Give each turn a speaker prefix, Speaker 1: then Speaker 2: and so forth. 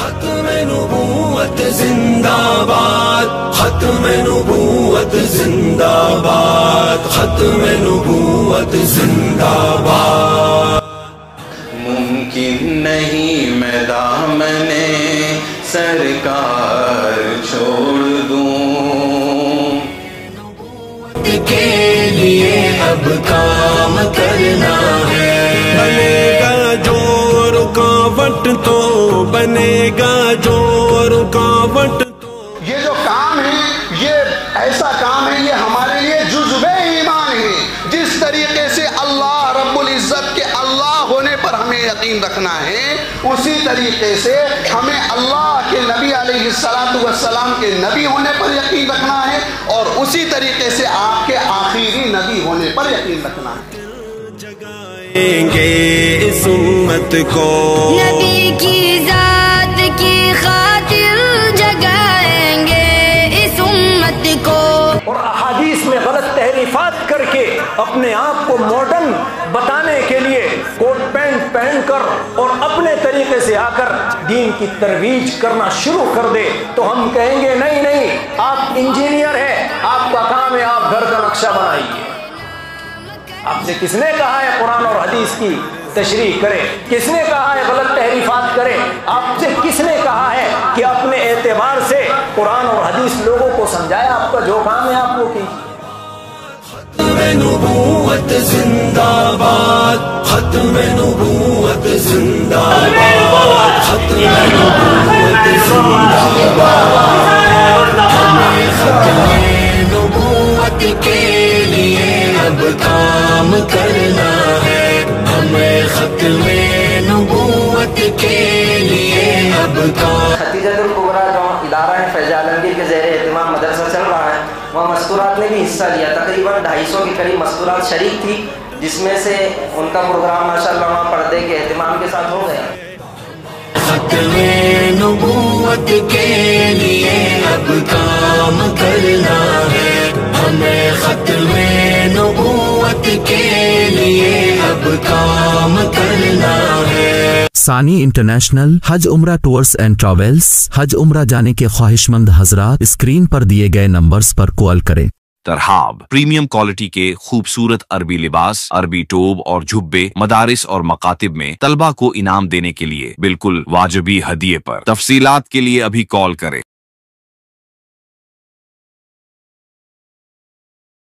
Speaker 1: ختم نبوت زندہ باد، ختم نبوت زندہ باد، ختم نبوت زندہ باد۔
Speaker 2: ممکن نہیں میں دامن سرکار چھوڑ دوں،
Speaker 1: کے لیے اب کام کرنا ہے۔ بنے گا جو رکاوٹ تو بنے گا جو رکاوٹ تو،
Speaker 3: یہ جو کام ہے یہ ایسا کام ہے، یہ ہمارے لیے جزو ایمان ہے۔ جس طریقے سے اللہ رب العزت کے اللہ ہونے پر ہمیں یقین رکھنا ہے، اسی طریقے سے ہمیں اللہ کے نبی علیہ السلام کے نبی ہونے پر یقین رکھنا ہے، اور اسی طریقے سے آپ کے آخری نبی ہونے پر یقین رکھنا ہے۔
Speaker 1: جگائیں گے اس امت کو،
Speaker 4: نبی کی ذات کی خاطر جگائیں گے اس امت کو،
Speaker 5: اور احادیث میں غلط تحریفات کر کے اپنے آپ کو ماڈرن بتانے کے لیے کوٹ پینٹ پہن کر اور اپنے طریقے سے آ کر دین کی ترویج کرنا شروع کر دے تو ہم کہیں گے نہیں نہیں، آپ انجینئر ہیں، آپ کا کام ہے آپ گھر کا نقشہ بنائیے۔ آپ سے کس نے کہا ہے قرآن اور حدیث کی تشریح کرے؟ کس نے کہا ہے غلط تحریفات کرے؟ آپ سے کس نے کہا ہے کہ اپنے اعتبار سے قرآن اور حدیث لوگوں کو سمجھائے؟ آپ کا جو کام ہے آپ وہ کیجیے۔
Speaker 1: ختم نبوت زندہ باد، ختم نبوت زندہ باد، ختم نبوت زندہ باد۔ ہمیں ختم نبوت کے لیے اب کام کرنا ہے، ہمیں ختم نبوت کے لیے اب کام۔
Speaker 6: ختیجۃ الکبریٰ جو ادارہ ہے فیض عالمگیر کے زیر اہتمام مدرسہ چل رہا ہے، وہاں مستورات نے بھی حصہ لیا، تقریباً 250 کے قریب مستورات شریک تھی، جس میں سے ان کا پروگرام ماشاءاللہ وہاں پردے کے اہتمام کے ساتھ ہو گیا۔
Speaker 1: ختم نبوت کے لیے اب کام کرنا ہے، ہمیں ختم نبوت کے لیے اب کام کرنا ہے۔
Speaker 7: ثانی انٹرنیشنل حج عمرہ ٹورز اینڈ ٹریولز، حج عمرہ جانے کے خواہش مند حضرات اسکرین پر دیے گئے نمبرز پر کال کریں۔
Speaker 8: ترحاب پریمیم کوالٹی کے خوبصورت عربی لباس، عربی ٹوب اور جھبے مدارس اور مکاتب میں طلبہ کو انعام دینے کے لیے بالکل واجبی ہدیے پر۔ تفصیلات کے لیے ابھی کال کریں۔